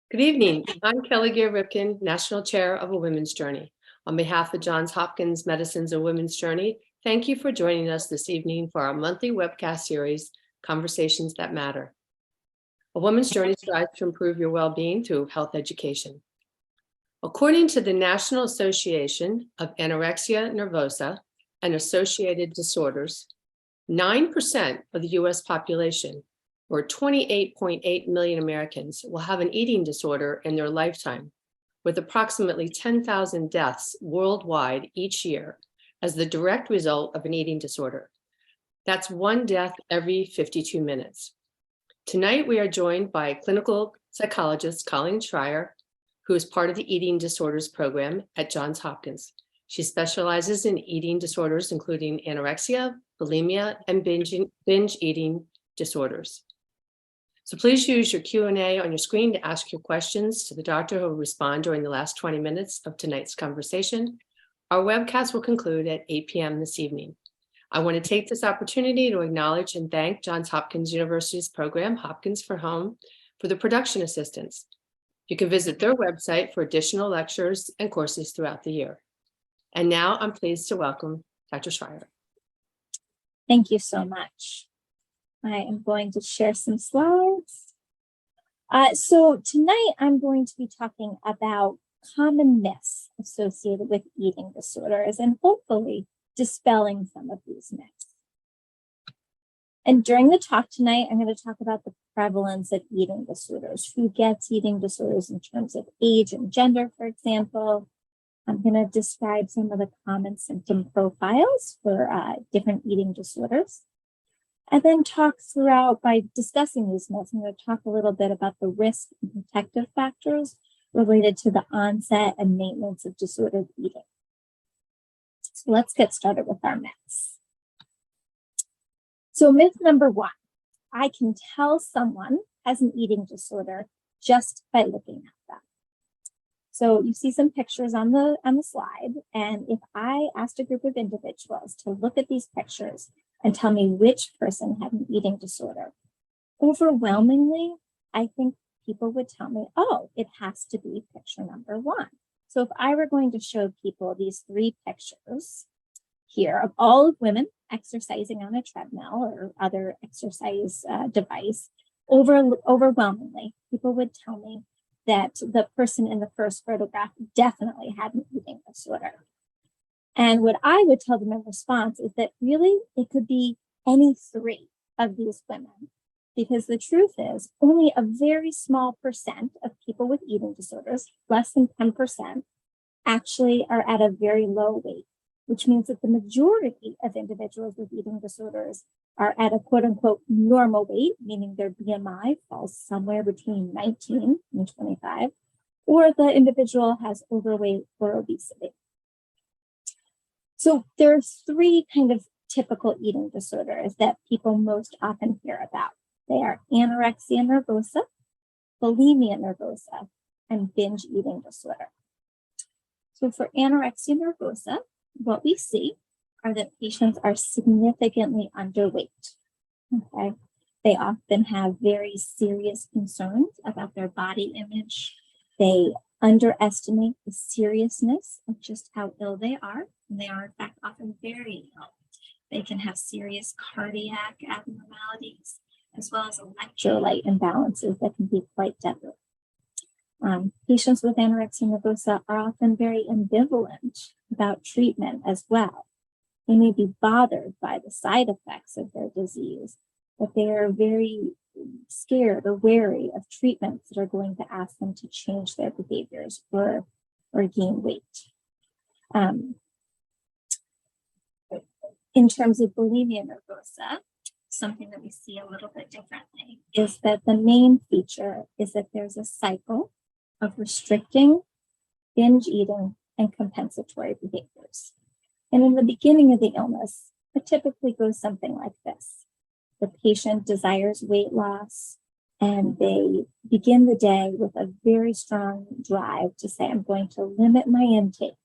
Good evening. I'm Kelly Gear-Ripken, National Chair of A Women's Journey. On behalf of Johns Hopkins Medicine's A Women's Journey, thank you for joining us this evening for our monthly webcast series, Conversations That Matter. A Women's Journey strives to improve your well-being through health education. According to the National Association of Anorexia Nervosa and Associated Disorders, 9% of the US population, or 28.8 million Americans, will have an eating disorder in their lifetime, with approximately 10,000 deaths worldwide each year as the direct result of an eating disorder. That's one death every 52 minutes. Tonight, we are joined by clinical psychologist Colleen Schreyer, who is part of the Eating Disorders Program at Johns Hopkins. She specializes in eating disorders, including anorexia, bulimia, and binge eating disorders. So please use your Q&A on your screen to ask your questions to the doctor, who will respond during the last 20 minutes of tonight's conversation. Our webcast will conclude at 8 p.m. this evening. I want to take this opportunity to acknowledge and thank Johns Hopkins University's program, Hopkins for Home, for the production assistance. You can visit their website for additional lectures and courses throughout the year. And now I'm pleased to welcome Dr. Schreyer. Thank you so much. I am going to share some slides. So tonight I'm going to be talking about common myths associated with eating disorders and hopefully dispelling some of these myths. And during the talk tonight, I'm going to talk about the prevalence of eating disorders, who gets eating disorders in terms of age and gender, for example. I'm going to describe some of the common symptom profiles for different eating disorders. And then talk throughout, by discussing these myths, I'm going to talk a little bit about the risk and protective factors related to the onset and maintenance of disordered eating. So let's get started with our myths. So myth number one, I can tell someone has an eating disorder just by looking at them. So you see some pictures on the slide, and if I asked a group of individuals to look at these pictures and tell me which person had an eating disorder, overwhelmingly, I think people would tell me, oh, it has to be picture number one. So if I were going to show people these three pictures here of all women exercising on a treadmill or other exercise device, overwhelmingly, people would tell me that the person in the first photograph definitely had an eating disorder. And what I would tell them in response is that really it could be any three of these women, because the truth is only a very small percent of people with eating disorders, less than 10%, actually are at a very low weight, which means that the majority of individuals with eating disorders are at a quote unquote normal weight, meaning their BMI falls somewhere between 19 and 25, or the individual has overweight or obesity. So there are three kind of typical eating disorders that people most often hear about. They are anorexia nervosa, bulimia nervosa, and binge eating disorder. So for anorexia nervosa, what we see are that patients are significantly underweight. Okay, they often have very serious concerns about their body image. They underestimate the seriousness of just how ill they are, and they are in fact often very ill. They can have serious cardiac abnormalities, as well as electrolyte imbalances that can be quite deadly. Patients with anorexia nervosa are often very ambivalent about treatment as well. They may be bothered by the side effects of their disease, but they are very scared or wary of treatments that are going to ask them to change their behaviors or gain weight. In terms of bulimia nervosa, something that we see a little bit differently is that the main feature is that there's a cycle of restricting, binge eating, and compensatory behaviors. And in the beginning of the illness, it typically goes something like this. The patient desires weight loss, and they begin the day with a very strong drive to say, I'm going to limit my intake.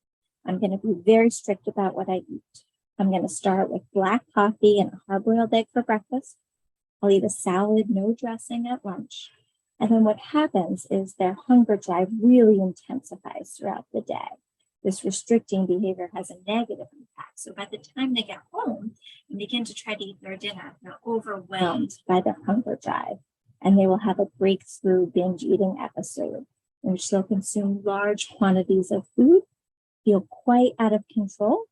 I'm going to be very strict about what I eat. I'm going to start with black coffee and a hard-boiled egg for breakfast. I'll eat a salad, no dressing at lunch. And then what happens is their hunger drive really intensifies throughout the day. This restricting behavior has a negative impact. So by the time they get home and begin to try to eat their dinner, they're overwhelmed by their hunger drive, and they will have a breakthrough binge eating episode in which they'll consume large quantities of food, feel quite out of control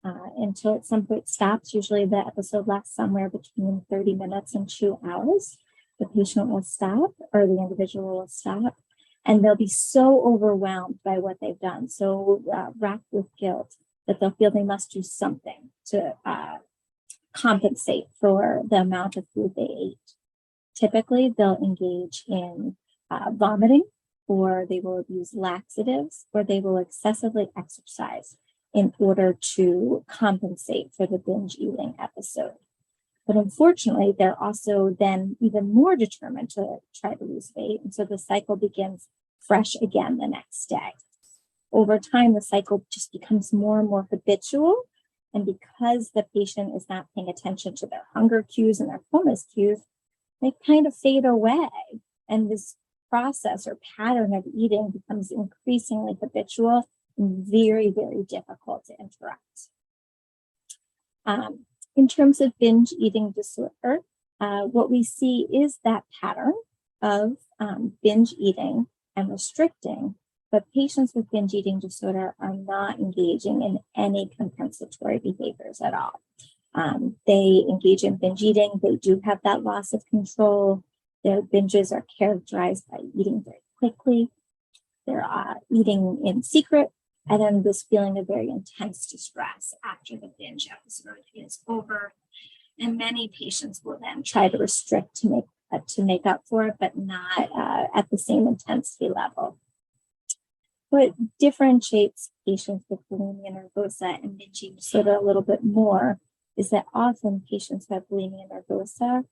until at some point stops. Usually the episode lasts somewhere between 30 minutes and 2 hours. The patient will stop, or the individual will stop, and they'll be so overwhelmed by what they've done, so racked with guilt, that they'll feel they must do something to compensate for the amount of food they ate. Typically, they'll engage in vomiting, or they will use laxatives, or they will excessively exercise in order to compensate for the binge eating episode. But unfortunately, they're also then even more determined to try to lose weight. And so the cycle begins fresh again the next day. Over time, the cycle just becomes more and more habitual. And because the patient is not paying attention to their hunger cues and their fullness cues, they kind of fade away. And this process or pattern of eating becomes increasingly habitual and very, very difficult to interrupt. In terms of binge eating disorder, what we see is that pattern of binge eating and restricting, but patients with binge eating disorder are not engaging in any compensatory behaviors at all. They engage in binge eating, they do have that loss of control. Their binges are characterized by eating very quickly. They're eating in secret, and then this feeling of very intense distress after the binge episode is over. And many patients will then try to restrict to make up for it, but not at the same intensity level. What differentiates patients with bulimia nervosa and binge eating disorder a little bit more is that often patients who have bulimia nervosa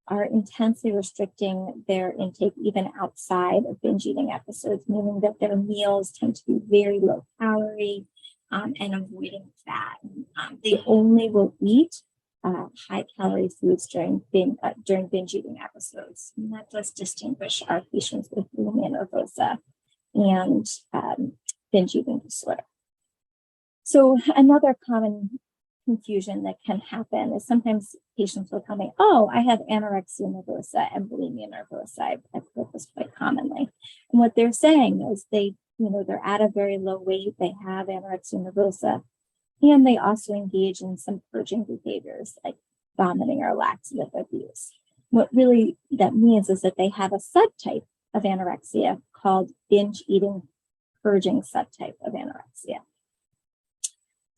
are intensely restricting their intake even outside of binge eating episodes, meaning that their meals tend to be very low calorie and avoiding fat. They only will eat high calorie foods during binge eating episodes. And that does distinguish our patients with bulimia nervosa and binge eating disorder. So another common confusion that can happen is sometimes patients will tell me, oh, I have anorexia nervosa and bulimia nervosa. I've heard this quite commonly. And what they're saying is they're at a very low weight, they have anorexia nervosa, and they also engage in some purging behaviors like vomiting or laxative abuse. What really that means is that they have a subtype of anorexia called binge eating purging subtype of anorexia.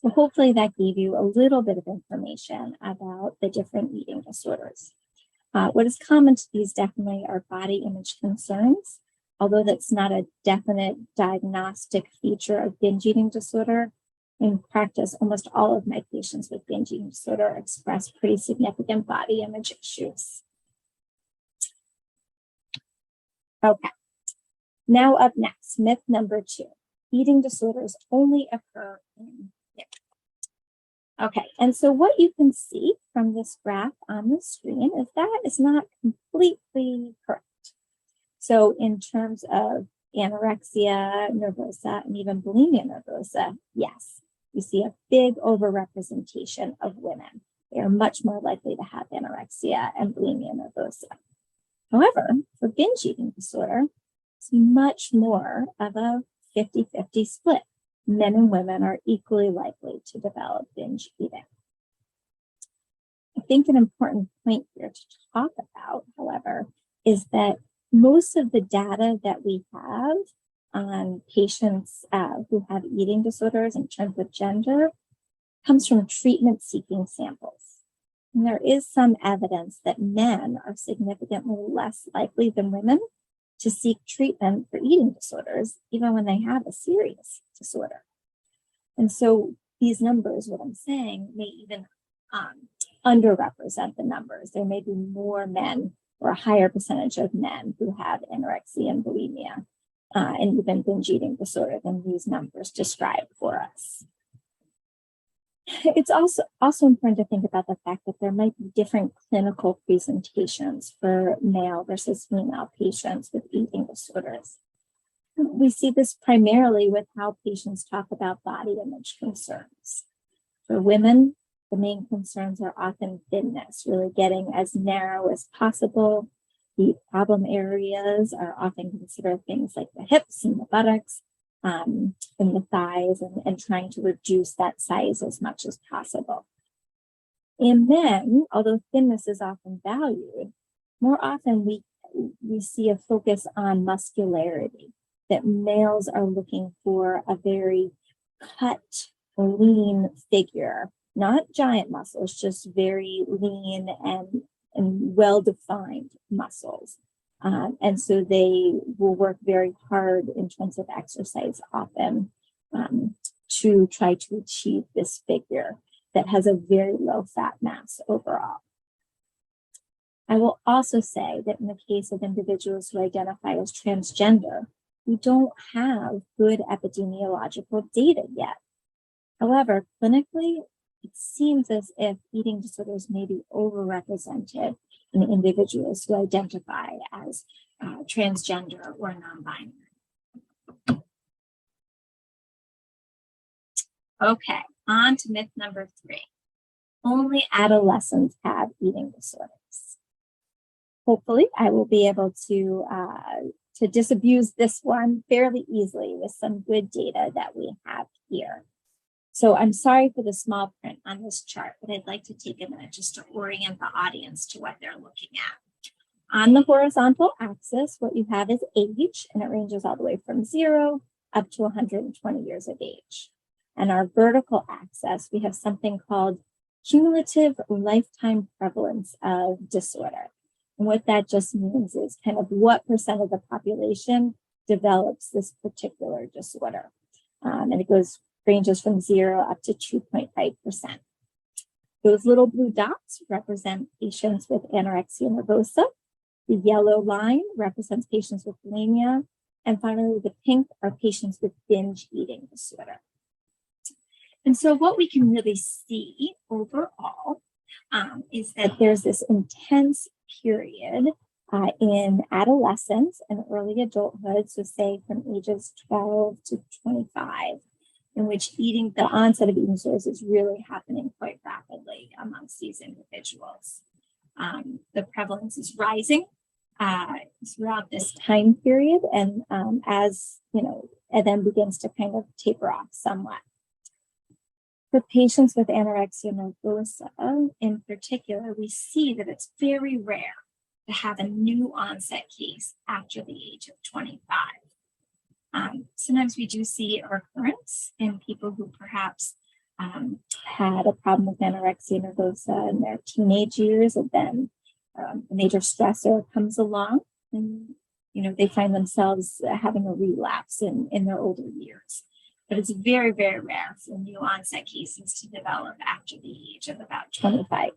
So hopefully that gave you a little bit of information about the different eating disorders. What is common to these definitely are body image concerns. Although that's not a definite diagnostic feature of binge eating disorder, in practice, almost all of my patients with binge eating disorder express pretty significant body image issues. Okay, now up next, myth number 2. Eating disorders only occur in here. Okay, and so what you can see from this graph on the screen is that is not completely correct. So in terms of anorexia nervosa and even bulimia nervosa, yes, you see a big overrepresentation of women. They are much more likely to have anorexia and bulimia nervosa. However, for binge eating disorder, it's much more of a 50-50 split. Men and women are equally likely to develop binge eating. I think an important point here to talk about, however, is that most of the data that we have on patients who have eating disorders in terms of gender comes from treatment-seeking samples. And there is some evidence that men are significantly less likely than women to seek treatment for eating disorders, even when they have a serious disorder. And so these numbers, what I'm saying, may even underrepresent the numbers. There may be more men or a higher percentage of men who have anorexia and bulimia and even binge eating disorder than these numbers describe for us. It's also important to think about the fact that there might be different clinical presentations for male versus female patients with eating disorders. We see this primarily with how patients talk about body image concerns. For women, the main concerns are often thinness, really getting as narrow as possible. The problem areas are often considered things like the hips and the buttocks, and the thighs, and trying to reduce that size as much as possible. In men, although thinness is often valued, more often we see a focus on muscularity, that males are looking for a very cut, lean figure, not giant muscles, just very lean and well-defined muscles. And so they will work very hard in terms of exercise often to try to achieve this figure that has a very low fat mass overall. I will also say that in the case of individuals who identify as transgender, we don't have good epidemiological data yet. However, clinically, it seems as if eating disorders may be overrepresented in individuals who identify as transgender or non-binary. Okay, on to myth number 3. Only adolescents have eating disorders. Hopefully, I will be able to disabuse this one fairly easily with some good data that we have here. So I'm sorry for the small print on this chart, but I'd like to take a minute just to orient the audience to what they're looking at. On the horizontal axis, what you have is age, and it ranges all the way from 0 up to 120 years of age. And our vertical axis, we have something called cumulative lifetime prevalence of disorder. And what that just means is kind of what % of the population develops this particular disorder. And it ranges from 0 up to 2.5%. Those little blue dots represent patients with anorexia nervosa. The yellow line represents patients with bulimia. And finally, the pink are patients with binge eating disorder. And so what we can really see overall is that there's this intense period in adolescence and early adulthood, so say from ages 12 to 25, in which the onset of eating disorders is really happening quite rapidly amongst these individuals. The prevalence is rising throughout this time period, and it then begins to kind of taper off somewhat. For patients with anorexia nervosa in particular, we see that it's very rare to have a new onset case after the age of 25. Sometimes we do see a recurrence in people who perhaps had a problem with anorexia nervosa in their teenage years, and then a major stressor comes along, and they find themselves having a relapse in their older years. But it's very, very rare for new onset cases to develop after the age of about 25. In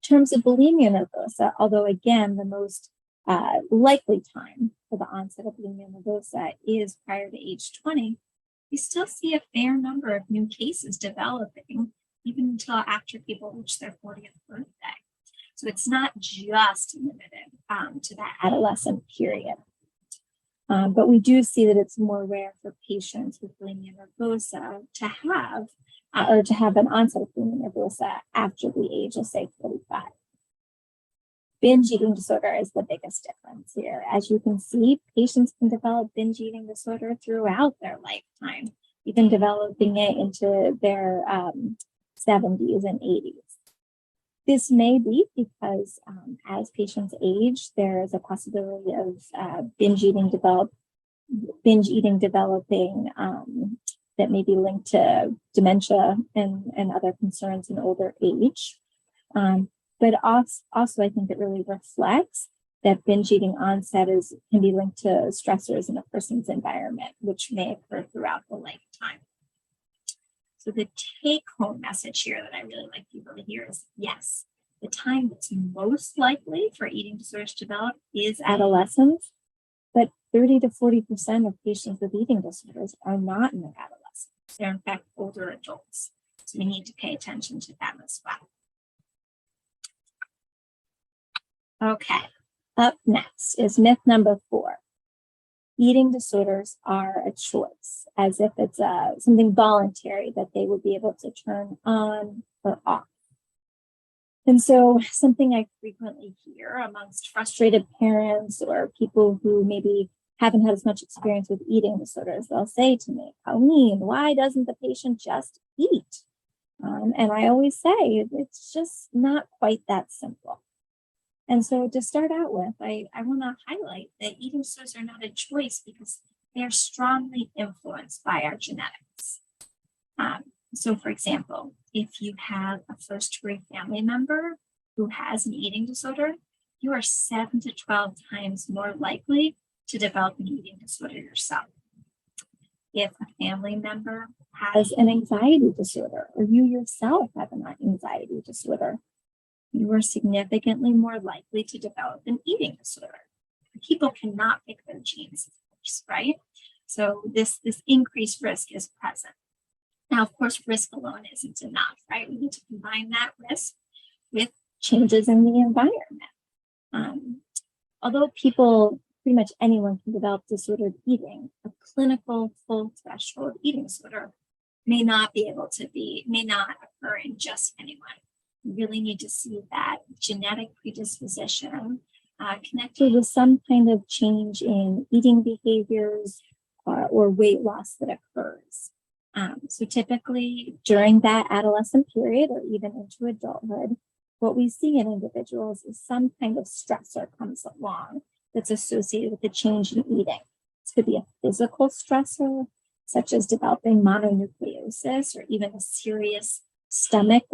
terms of bulimia nervosa, although again, the most likely time for the onset of bulimia nervosa is prior to age 20, we still see a fair number of new cases developing even until after people reach their 40th birthday. So it's not just limited to that adolescent period. But we do see that it's more rare for patients with bulimia nervosa to have an onset of bulimia nervosa after the age of, say, 45. Binge eating disorder is the biggest difference here. As you can see, patients can develop binge eating disorder throughout their lifetime, even developing it into their 70s and 80s. This may be because as patients age, there is a possibility of binge eating developing that may be linked to dementia and other concerns in older age. But also, I think it really reflects that binge eating onset can be linked to stressors in a person's environment, which may occur throughout the lifetime. So the take-home message here that I really like people to hear is, yes, the time that's most likely for eating disorders to develop is adolescence, but 30 to 40% of patients with eating disorders are not in their adolescence. They're in fact older adults. So we need to pay attention to them as well. Okay, up next is myth number 4. Eating disorders are a choice, as if it's something voluntary that they would be able to turn on or off. And so something I frequently hear amongst frustrated parents or people who maybe haven't had as much experience with eating disorders, they'll say to me, Colleen, why doesn't the patient just eat? And I always say, it's just not quite that simple. And so to start out with, I want to highlight that eating disorders are not a choice because they are strongly influenced by our genetics. So for example, if you have a first-degree family member who has an eating disorder, you are 7 to 12 times more likely to develop an eating disorder yourself. If a family member has an anxiety disorder, or you yourself have an anxiety disorder, you are significantly more likely to develop an eating disorder. People cannot pick their genes, of course, right? So this increased risk is present. Now, of course, risk alone isn't enough, right? We need to combine that risk with changes in the environment. Although pretty much anyone can develop disordered eating, a clinical full threshold eating disorder may not occur in just anyone. You really need to see that genetic predisposition connected with some kind of change in eating behaviors or weight loss that occurs. So typically during that adolescent period or even into adulthood, what we see in individuals is some kind of stressor comes along that's associated with the change in eating. This could be a physical stressor, such as developing mononucleosis or even a serious stomach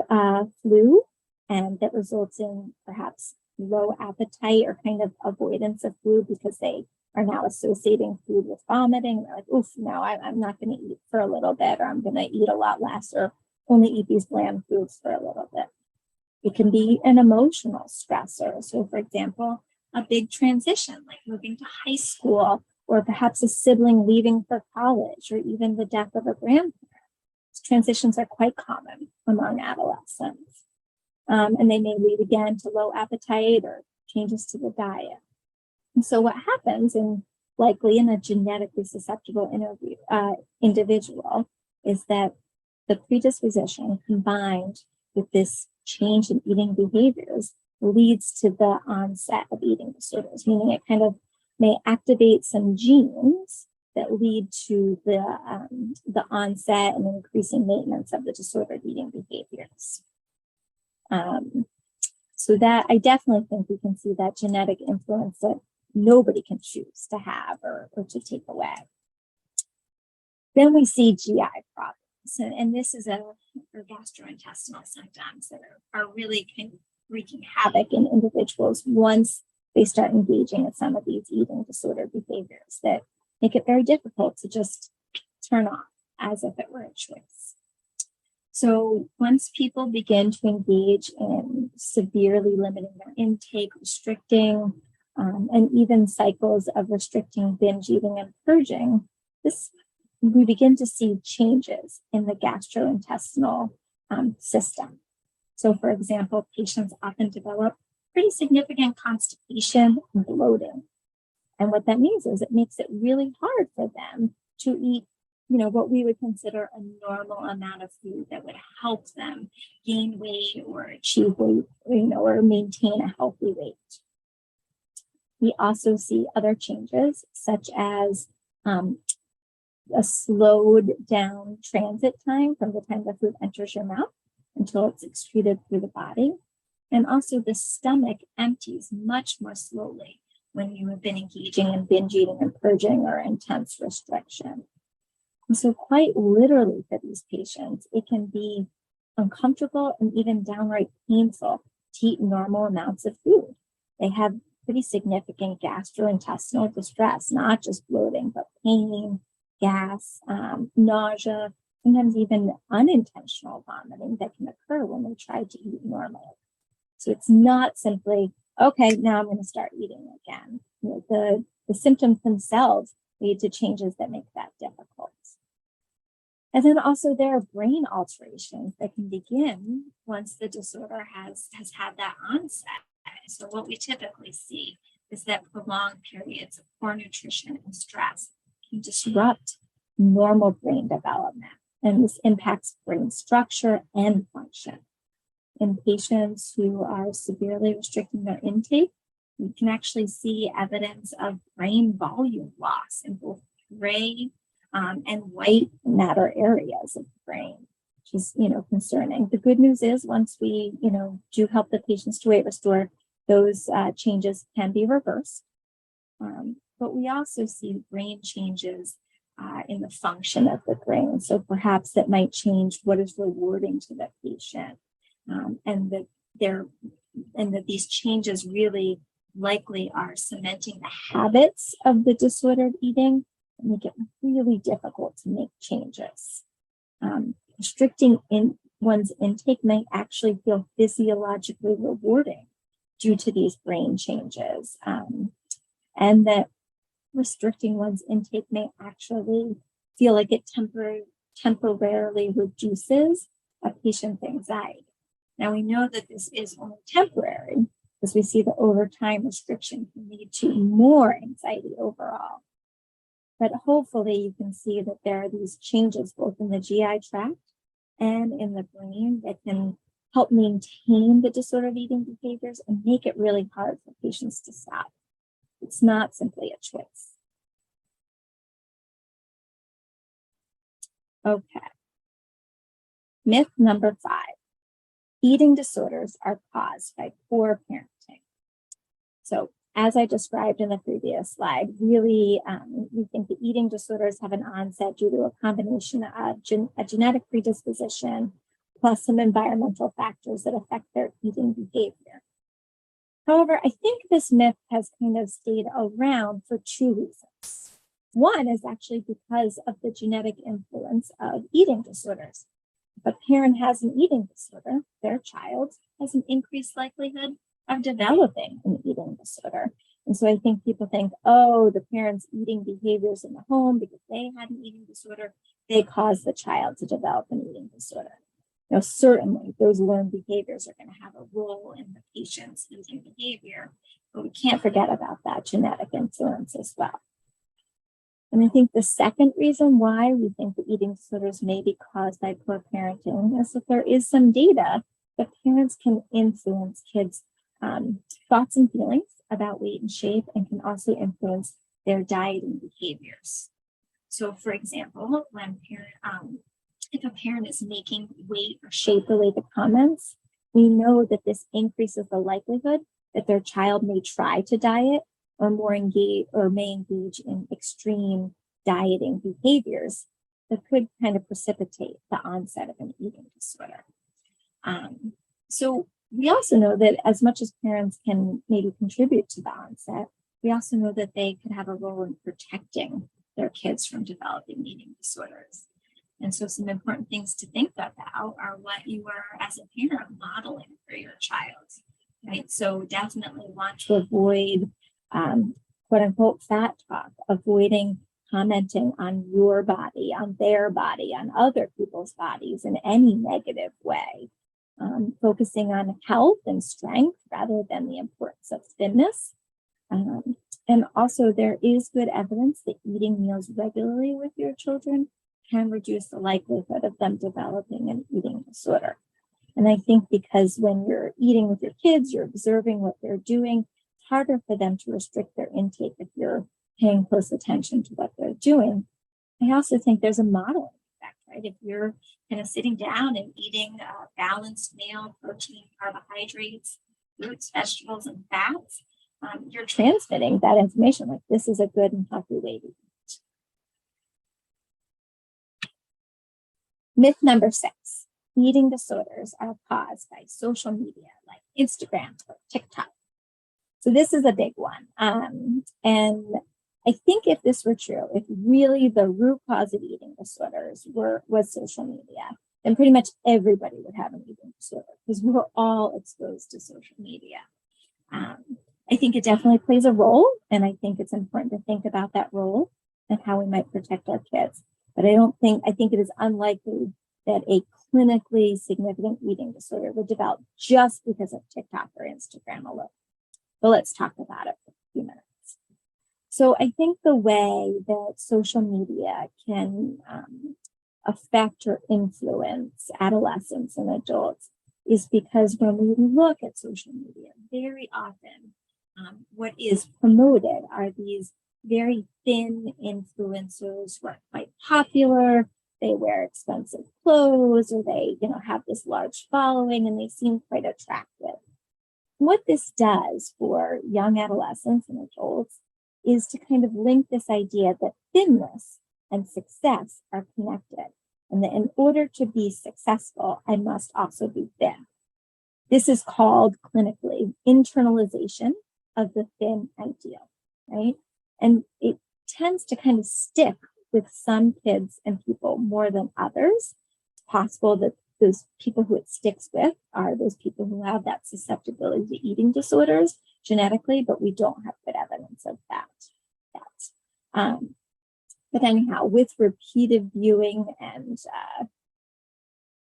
flu, and that results in perhaps low appetite or kind of avoidance of food because they are now associating food with vomiting. They're like, oof, no, I'm not going to eat for a little bit, or I'm going to eat a lot less, or only eat these bland foods for a little bit. It can be an emotional stressor. So for example, a big transition like moving to high school, or perhaps a sibling leaving for college, or even the death of a grandparent. Transitions are quite common among adolescents. And they may lead again to low appetite or changes to the diet. And so what happens, likely in a genetically susceptible individual, is that the predisposition combined with this change in eating behaviors leads to the onset of eating disorders, meaning it kind of may activate some genes that lead to the onset and increasing maintenance of the disordered eating behaviors. So that I definitely think we can see that genetic influence that nobody can choose to have or to take away. Then we see GI problems, and this is for gastrointestinal symptoms that are really kind of wreaking havoc in individuals once they start engaging in some of these eating disorder behaviors that make it very difficult to just turn off as if it were a choice. So once people begin to engage in severely limiting their intake, restricting, and even cycles of restricting binge eating and purging, we begin to see changes in the gastrointestinal system. So for example, patients often develop pretty significant constipation and bloating. And what that means is it makes it really hard for them to eat, what we would consider a normal amount of food that would help them gain weight or achieve weight, or maintain a healthy weight. We also see other changes, such as a slowed down transit time from the time the food enters your mouth until it's excreted through the body. And also the stomach empties much more slowly when you have been engaging in binge eating and purging or intense restriction. And so quite literally for these patients, it can be uncomfortable and even downright painful to eat normal amounts of food. They have pretty significant gastrointestinal distress, not just bloating, but pain, gas, nausea, sometimes even unintentional vomiting that can occur when they try to eat normally. So it's not simply, okay, now I'm going to start eating again. The symptoms themselves lead to changes that make that difficult. And then also there are brain alterations that can begin once the disorder has had that onset. So what we typically see is that prolonged periods of poor nutrition and stress can disrupt normal brain development. And this impacts brain structure and function. In patients who are severely restricting their intake, we can actually see evidence of brain volume loss in both gray and white matter areas of the brain, which is, concerning. The good news is once we, do help the patients to weight restore, those changes can be reversed. But we also see brain changes in the function of the brain. So perhaps that might change what is rewarding to the patient, and that these changes really likely are cementing the habits of the disordered eating and make it really difficult to make changes. Restricting one's intake might actually feel physiologically rewarding due to these brain changes, and that restricting one's intake may actually feel like it temporarily reduces a patient's anxiety. Now we know that this is only temporary because we see that over time restriction can lead to more anxiety overall. But hopefully you can see that there are these changes both in the GI tract and in the brain that can help maintain the disordered eating behaviors and make it really hard for patients to stop. It's not simply a choice. Okay. Myth number 5. Eating disorders are caused by poor parenting. So as I described in the previous slide, really, we think the eating disorders have an onset due to a combination of a genetic predisposition plus some environmental factors that affect their eating behavior. However, I think this myth has kind of stayed around for 2 reasons. One is actually because of the genetic influence of eating disorders. If a parent has an eating disorder, their child has an increased likelihood of developing an eating disorder. And so I think people think, oh, the parent's eating behaviors in the home because they had an eating disorder, they caused the child to develop an eating disorder. Now, certainly those learned behaviors are going to have a role in the patient's eating behavior, but we can't forget about that genetic influence as well. And I think the second reason why we think that eating disorders may be caused by poor parenting is that there is some data that parents can influence kids' thoughts and feelings about weight and shape and can also influence their dieting behaviors. So, for example, if a parent is making weight or shape related comments, we know that this increases the likelihood that their child may try to diet or may engage in extreme dieting behaviors that could kind of precipitate the onset of an eating disorder. So we also know that as much as parents can maybe contribute to the onset, we also know that they could have a role in protecting their kids from developing eating disorders. And so some important things to think about are what you are, as a parent, modeling for your child, right? So definitely want to avoid quote unquote fat talk, avoiding commenting on your body, on their body, on other people's bodies in any negative way, focusing on health and strength rather than the importance of thinness. And also there is good evidence that eating meals regularly with your children can reduce the likelihood of them developing an eating disorder. And I think because when you're eating with your kids, you're observing what they're doing, it's harder for them to restrict their intake if you're paying close attention to what they're doing. I also think there's a modeling effect, right? If you're kind of sitting down and eating a balanced meal, protein, carbohydrates, fruits, vegetables, and fats, you're transmitting that information, like this is a good and healthy way to eat. Myth number 6, eating disorders are caused by social media like Instagram or TikTok. So this is a big one. And I think if this were true, if really the root cause of eating disorders was social media, then pretty much everybody would have an eating disorder because we're all exposed to social media. I think it definitely plays a role, and I think it's important to think about that role and how we might protect our kids. But I think it is unlikely that a clinically significant eating disorder would develop just because of TikTok or Instagram alone. But let's talk about it for a few minutes. So I think the way that social media can affect or influence adolescents and adults is because when we look at social media, very often what is promoted are these very thin influencers who are quite popular. They wear expensive clothes, or they, have this large following, and they seem quite attractive. What this does for young adolescents and adults is to kind of link this idea that thinness and success are connected, and that in order to be successful, I must also be thin. This is called clinically internalization of the thin ideal, right? And it tends to kind of stick with some kids and people more than others. It's possible that those people who it sticks with are those people who have that susceptibility to eating disorders genetically, but we don't have good evidence of that. But anyhow, with repeated viewing and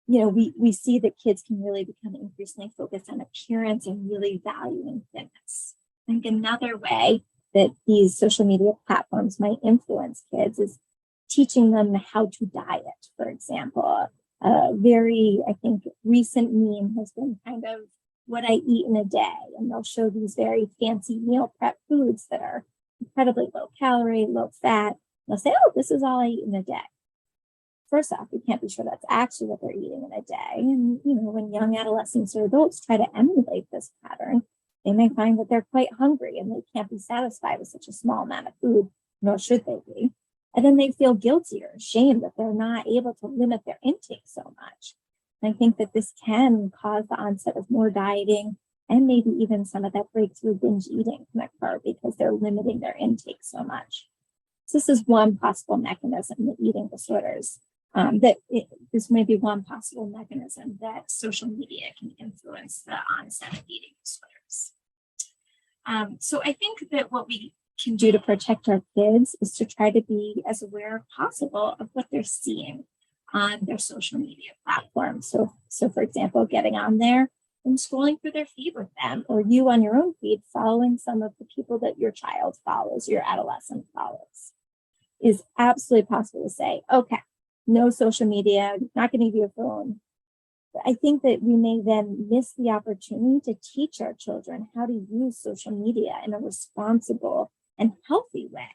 we see that kids can really become increasingly focused on appearance and really valuing fitness. I think another way that these social media platforms might influence kids is teaching them how to diet, for example. A very, I think, recent meme has been kind of what I eat in a day. And they'll show these very fancy meal prep foods that are incredibly low calorie, low fat. They'll say, oh, this is all I eat in a day. First off, we can't be sure that's actually what they're eating in a day. And, when young adolescents or adults try to emulate this pattern, they may find that they're quite hungry and they can't be satisfied with such a small amount of food, nor should they be. And then they feel guilty or ashamed that they're not able to limit their intake so much. And I think that this can cause the onset of more dieting and maybe even some of that breakthrough binge eating can occur because they're limiting their intake so much. So this is one possible mechanism in eating disorders. This may be one possible mechanism that social media can influence the onset of eating disorders. So I think that what we can do to protect our kids is to try to be as aware as possible of what they're seeing on their social media platforms. So for example, getting on there and scrolling through their feed with them, or you on your own feed following some of the people that your child follows, your adolescent follows, is absolutely possible to say, okay, no social media, not going to give you a phone. But I think that we may then miss the opportunity to teach our children how to use social media in a responsible and healthy way,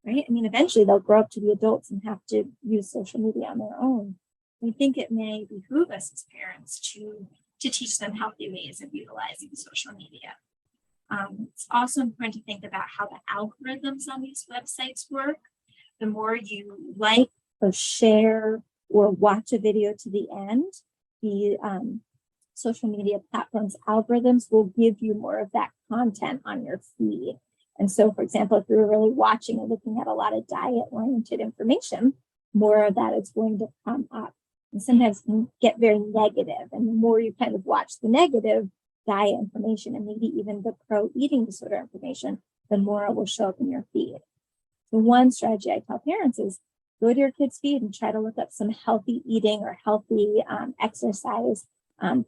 right? I mean, eventually they'll grow up to be adults and have to use social media on their own. I think it may behoove us as parents to teach them healthy ways of utilizing social media. It's also important to think about how the algorithms on these websites work. The more you like or share or watch a video to the end, the social media platforms algorithms will give you more of that content on your feed. And so, for example, if you're really watching and looking at a lot of diet-oriented information, more of that is going to come up. And sometimes can get very negative. And the more you kind of watch the negative diet information and maybe even the pro-eating disorder information, the more it will show up in your feed. So one strategy I tell parents is go to your kids' feed and try to look up some healthy eating or healthy exercise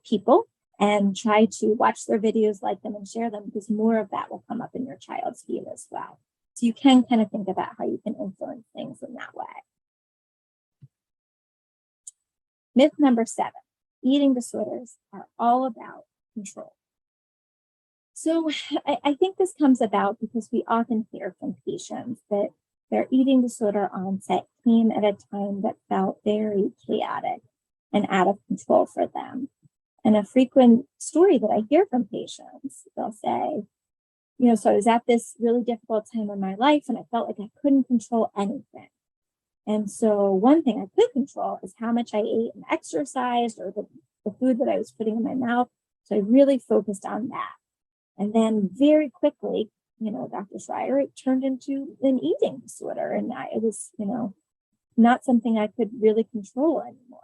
people and try to watch their videos, like them, and share them, because more of that will come up in your child's feed as well. So you can kind of think about how you can influence things in that way. Myth number 7, eating disorders are all about control. So I think this comes about because we often hear from patients that their eating disorder onset came at a time that felt very chaotic and out of control for them. And a frequent story that I hear from patients, they'll say, so I was at this really difficult time in my life and I felt like I couldn't control anything. And so one thing I could control is how much I ate and exercised, or the food that I was putting in my mouth. So I really focused on that. And then very quickly, Dr. Schreyer, it turned into an eating disorder. And it was, not something I could really control anymore.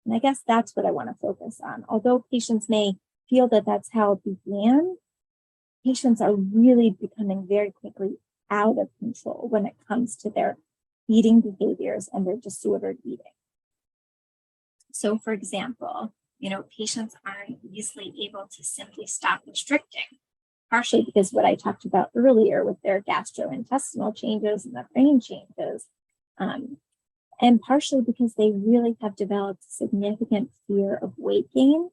And I guess that's what I want to focus on. Although patients may feel that that's how it began, patients are really becoming very quickly out of control when it comes to their eating behaviors and their disordered eating. So for example, patients aren't easily able to simply stop restricting, partially because what I talked about earlier with their gastrointestinal changes and the brain changes, and partially because they really have developed significant fear of weight gain,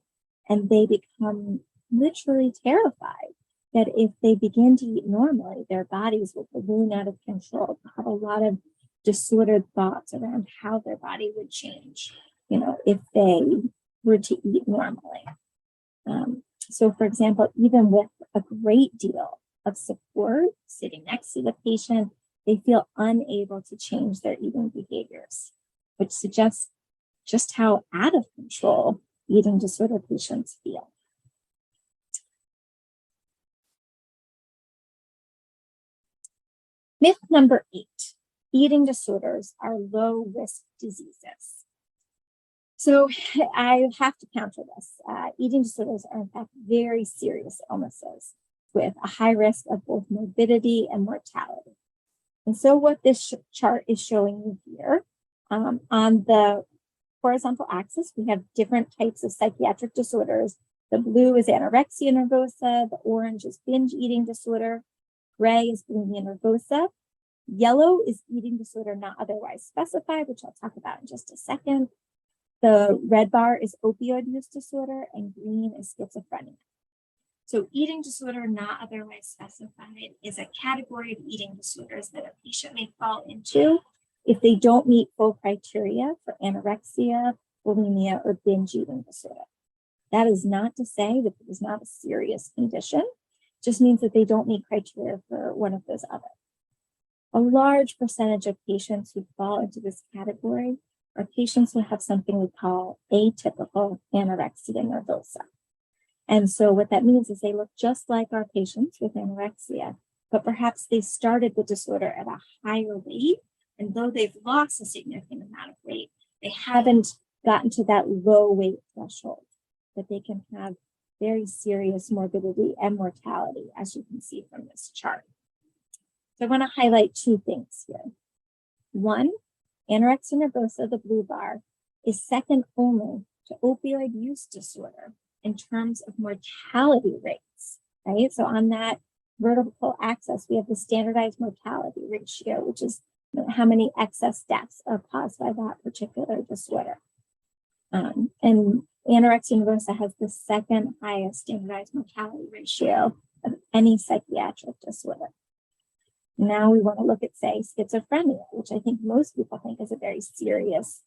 and they become literally terrified that if they begin to eat normally, their bodies will balloon out of control, have a lot of disordered thoughts around how their body would change, if they were to eat normally. So for example, even with a great deal of support sitting next to the patient, they feel unable to change their eating behaviors, which suggests just how out of control eating disorder patients feel. Myth number 8, eating disorders are low-risk diseases. So I have to counter this. Eating disorders are in fact very serious illnesses with a high risk of both morbidity and mortality. And so what this chart is showing you here, on the horizontal axis, we have different types of psychiatric disorders. The blue is anorexia nervosa, the orange is binge eating disorder, gray is bulimia nervosa, yellow is eating disorder not otherwise specified, which I'll talk about in just a second. The red bar is opioid use disorder, and green is schizophrenia. So eating disorder not otherwise specified is a category of eating disorders that a patient may fall into if they don't meet full criteria for anorexia, bulimia, or binge eating disorder. That is not to say that it is not a serious condition, it just means that they don't meet criteria for one of those others. A large percentage of patients who fall into this category are patients who have something we call atypical anorexia nervosa. And so what that means is they look just like our patients with anorexia, but perhaps they started the disorder at a higher weight, and though they've lost a significant amount of weight, they haven't gotten to that low weight threshold that they can have very serious morbidity and mortality, as you can see from this chart. So I want to highlight 2 things here. One, anorexia nervosa, the blue bar, is second only to opioid use disorder in terms of mortality rates, right? So on that vertical axis, we have the standardized mortality ratio, which is how many excess deaths are caused by that particular disorder. And anorexia nervosa has the second highest standardized mortality ratio of any psychiatric disorder. Now we want to look at, say, schizophrenia, which I think most people think is a very serious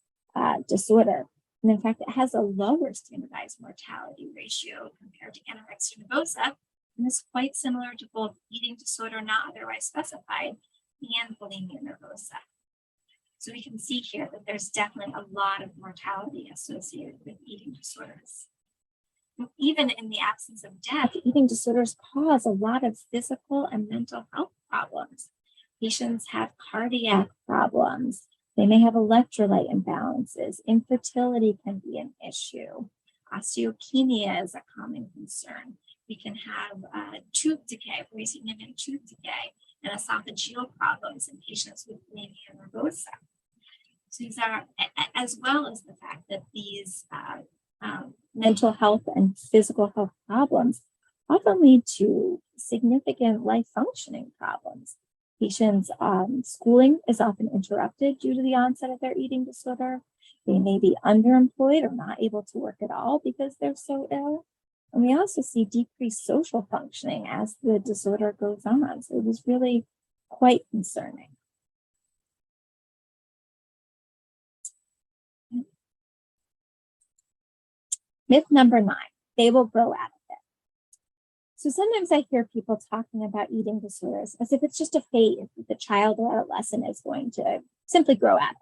disorder. And in fact, it has a lower standardized mortality ratio compared to anorexia nervosa, and is quite similar to both eating disorder not otherwise specified and bulimia nervosa. So we can see here that there's definitely a lot of mortality associated with eating disorders. And even in the absence of death, eating disorders cause a lot of physical and mental health problems. Patients have cardiac problems. They may have electrolyte imbalances. Infertility can be an issue. Osteopenia is a common concern. We can have tooth decay, very significant tooth decay, and esophageal problems in patients with bulimia nervosa. So these are, as well as the fact that these mental health and physical health problems often lead to significant life functioning problems. Patients' schooling is often interrupted due to the onset of their eating disorder. They may be underemployed or not able to work at all because they're so ill. And we also see decreased social functioning as the disorder goes on. So it is really quite concerning. Myth number 9, they will grow out of it. So sometimes I hear people talking about eating disorders as if it's just a phase that the child or adolescent is going to simply grow out of.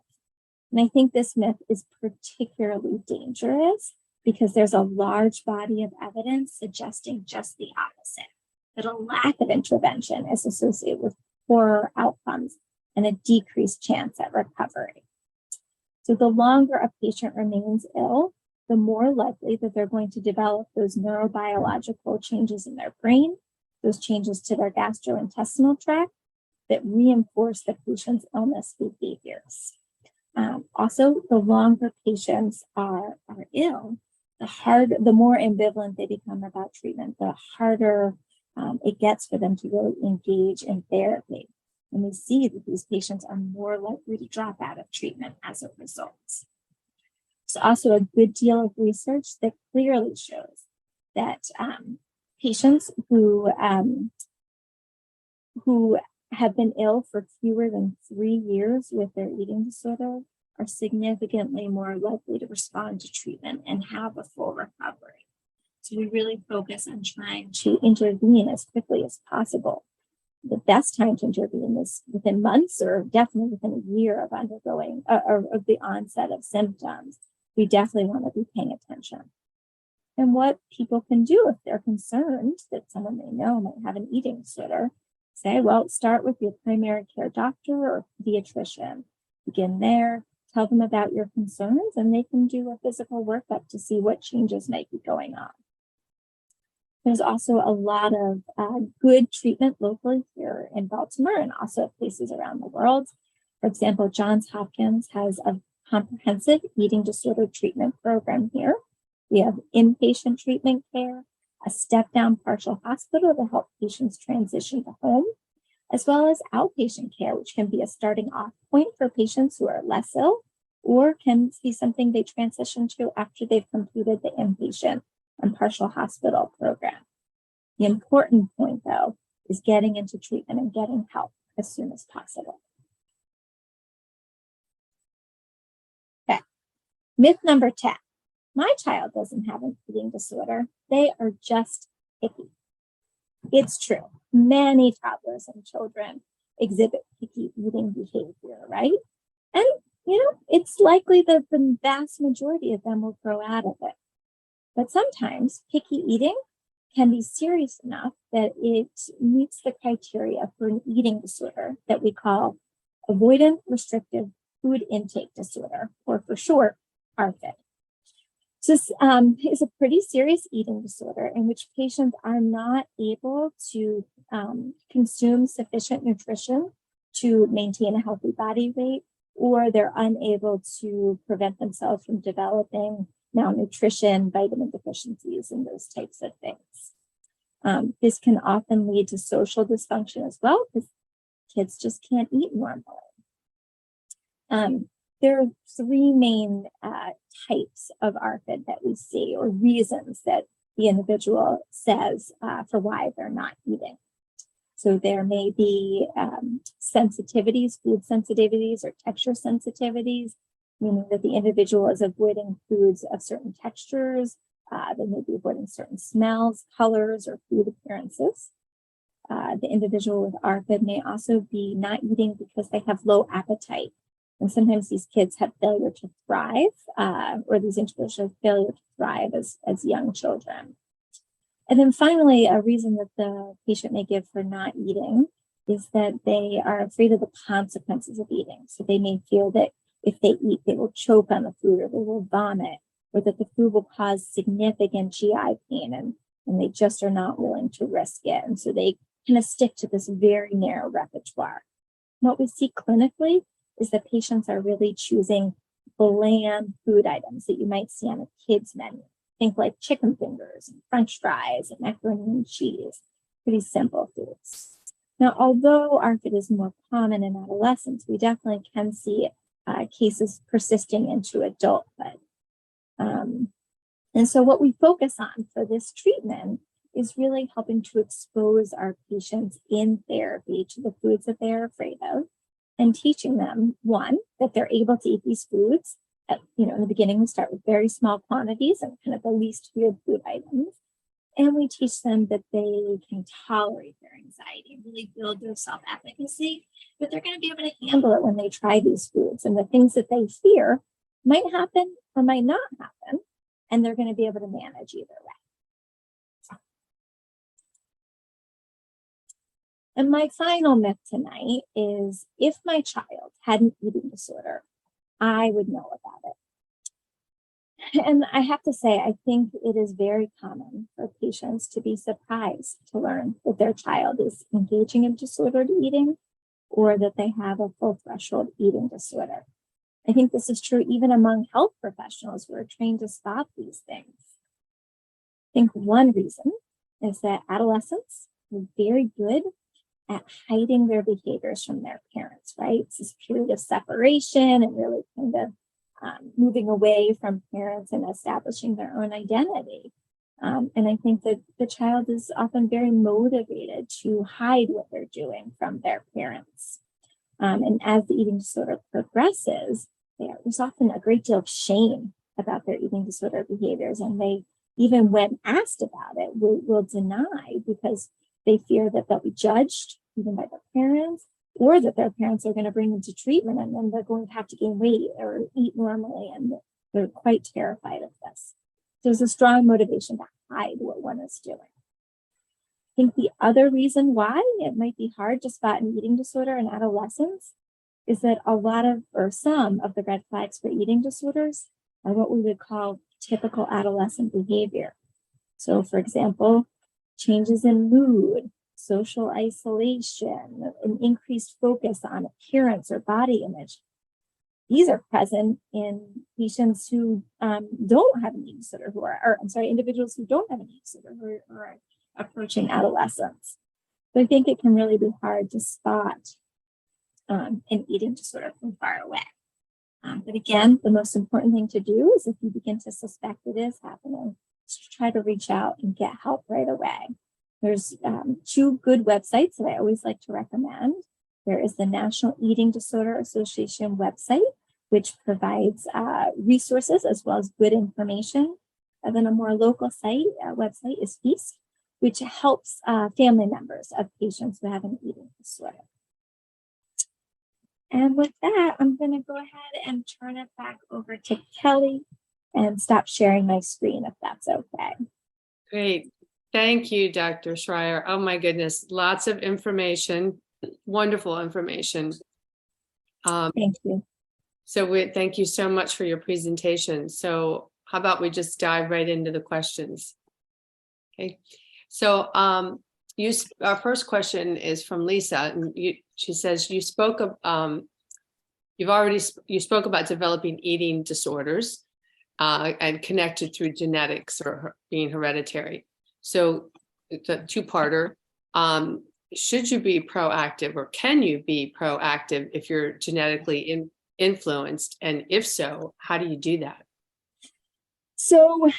And I think this myth is particularly dangerous because there's a large body of evidence suggesting just the opposite, that a lack of intervention is associated with poorer outcomes and a decreased chance at recovery. So the longer a patient remains ill, the more likely that they're going to develop those neurobiological changes in their brain, those changes to their gastrointestinal tract, that reinforce the patient's illness behaviors. Also, the longer patients are ill, the more ambivalent they become about treatment, the harder it gets for them to really engage in therapy. And we see that these patients are more likely to drop out of treatment as a result. There's also a good deal of research that clearly shows that patients who have been ill for fewer than 3 years with their eating disorder are significantly more likely to respond to treatment and have a full recovery. So we really focus on trying to intervene as quickly as possible. The best time to intervene is within months or definitely within a year of undergoing or of the onset of symptoms. We definitely want to be paying attention. And what people can do if they're concerned that someone they know might have an eating disorder, say, well, start with your primary care doctor or pediatrician. Begin there, tell them about your concerns, and they can do a physical workup to see what changes might be going on. There's also a lot of good treatment locally here in Baltimore and also places around the world. For example, Johns Hopkins has a comprehensive eating disorder treatment program here. We have inpatient treatment care, a step-down partial hospital to help patients transition to home, as well as outpatient care, which can be a starting off point for patients who are less ill, or can be something they transition to after they've completed the inpatient and partial hospital program. The important point, though, is getting into treatment and getting help as soon as possible. Okay, myth number 10. My child doesn't have an eating disorder. They are just picky. It's true. Many toddlers and children exhibit picky eating behavior, right? And, it's likely that the vast majority of them will grow out of it. But sometimes picky eating can be serious enough that it meets the criteria for an eating disorder that we call avoidant restrictive food intake disorder, or for short, ARFID. So this is a pretty serious eating disorder in which patients are not able to consume sufficient nutrition to maintain a healthy body weight, or they're unable to prevent themselves from developing malnutrition, vitamin deficiencies, and those types of things. This can often lead to social dysfunction as well, because kids just can't eat normally. There are 3 main types of ARFID that we see, or reasons that the individual says for why they're not eating. So there may be sensitivities, food sensitivities, or texture sensitivities, meaning that the individual is avoiding foods of certain textures. They may be avoiding certain smells, colors, or food appearances. The individual with ARFID may also be not eating because they have low appetite. And sometimes these kids have failure to thrive, or these individuals have failure to thrive as young children. And then finally, a reason that the patient may give for not eating is that they are afraid of the consequences of eating. So they may feel that if they eat, they will choke on the food, or they will vomit, or that the food will cause significant GI pain, and they just are not willing to risk it. And so they kind of stick to this very narrow repertoire. What we see clinically is that patients are really choosing bland food items that you might see on a kid's menu. Think like chicken fingers and French fries and macaroni and cheese, pretty simple foods. Now, although ARFID is more common in adolescents, we definitely can see cases persisting into adulthood. And so what we focus on for this treatment is really helping to expose our patients in therapy to the foods that they're afraid of, and teaching them, one, that they're able to eat these foods. In the beginning, we start with very small quantities and kind of the least feared food items. And we teach them that they can tolerate their anxiety and really build their self-efficacy, that they're going to be able to handle it when they try these foods. And the things that they fear might happen or might not happen, and they're going to be able to manage either way. And my final myth tonight is, if my child had an eating disorder, I would know about it. And I have to say, I think it is very common for patients to be surprised to learn that their child is engaging in disordered eating. or that they have a full threshold eating disorder. I think this is true even among health professionals who are trained to spot these things. I think one reason is that adolescents are very good at hiding their behaviors from their parents, right? It's this period of separation and really kind of moving away from parents and establishing their own identity. And I think that the child is often very motivated to hide what they're doing from their parents. And as the eating disorder progresses, there's often a great deal of shame about their eating disorder behaviors. And they, even when asked about it, will deny because they fear that they'll be judged even by their parents, or that their parents are going to bring them to treatment and then they're going to have to gain weight or eat normally. And they're quite terrified of this. There's a strong motivation to hide what one is doing. I think the other reason why it might be hard to spot an eating disorder in adolescence is that a lot of, or some of the red flags for eating disorders are what we would call typical adolescent behavior. So, for example, changes in mood, social isolation, an increased focus on appearance or body image. These are present in patients who don't have an eating disorder, individuals who don't have an eating disorder who are approaching adolescence. So I think it can really be hard to spot an eating disorder from far away. But again, the most important thing to do is if you begin to suspect it is happening, to try to reach out and get help right away. There's two good websites that I always like to recommend. There is the National Eating Disorder Association website, which provides resources as well as good information. And then a more local website is Feast, which helps family members of patients who have an eating disorder. And with that, I'm going to go ahead and turn it back over to Kelly and stop sharing my screen if that's okay. Great. Thank you, Dr. Schreyer. Oh my goodness, lots of information, wonderful information. Thank you. So thank you so much for your presentation. So how about we just dive right into the questions? Okay. So our first question is from Lisa, and she says you spoke about developing eating disorders and connected through genetics or being hereditary. So it's a two-parter. Should you be proactive, or can you be proactive if you're genetically influenced? And if so, how do you do that? So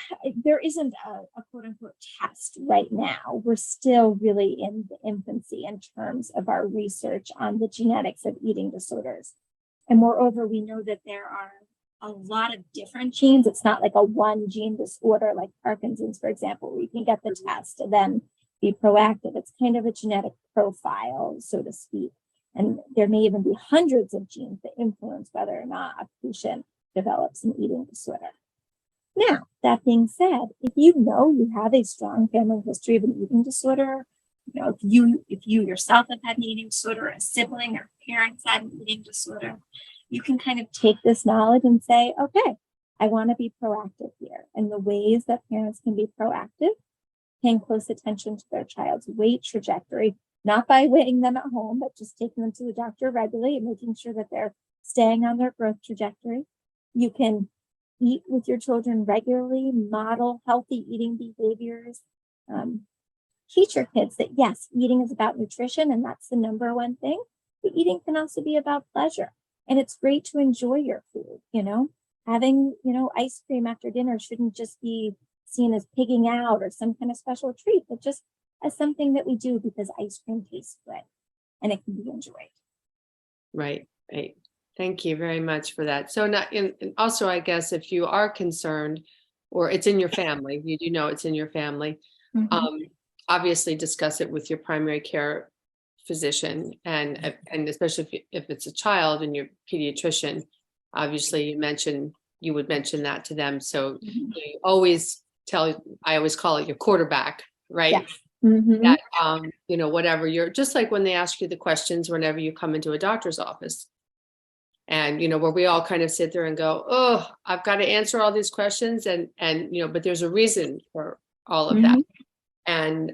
there isn't a quote unquote test right now. We're still really in the infancy in terms of our research on the genetics of eating disorders. And moreover, we know that there are a lot of different genes. It's not like a one gene disorder like Parkinson's, for example, where you can get the test and then be proactive. It's kind of a genetic profile, so to speak. And there may even be hundreds of genes that influence whether or not a patient develops an eating disorder. Now, that being said, if you know you have a strong family history of an eating disorder, if you yourself have had an eating disorder, a sibling or parents had an eating disorder, you can kind of take this knowledge and say, okay, I want to be proactive here. And the ways that parents can be proactive, paying close attention to their child's weight trajectory, not by weighing them at home, but just taking them to the doctor regularly and making sure that they're staying on their growth trajectory. You can eat with your children regularly, model healthy eating behaviors. Teach your kids that yes, eating is about nutrition and that's the number one thing, but eating can also be about pleasure. And it's great to enjoy your food, having, ice cream after dinner shouldn't just be seen as pigging out or some kind of special treat, but just as something that we do because ice cream tastes good and it can be enjoyed. Right. Thank you very much for that. So also, I guess, if you are concerned or it's in your family, you do know it's in your family, obviously discuss it with your primary care physician and especially if it's a child and your pediatrician. Obviously, you would mention that to them. So you always I always call it your quarterback, right? Yes. That, whatever you're, just like when they ask you the questions whenever you come into a doctor's office. And, where we all kind of sit there and go, oh, I've got to answer all these questions. And but there's a reason for all of that. And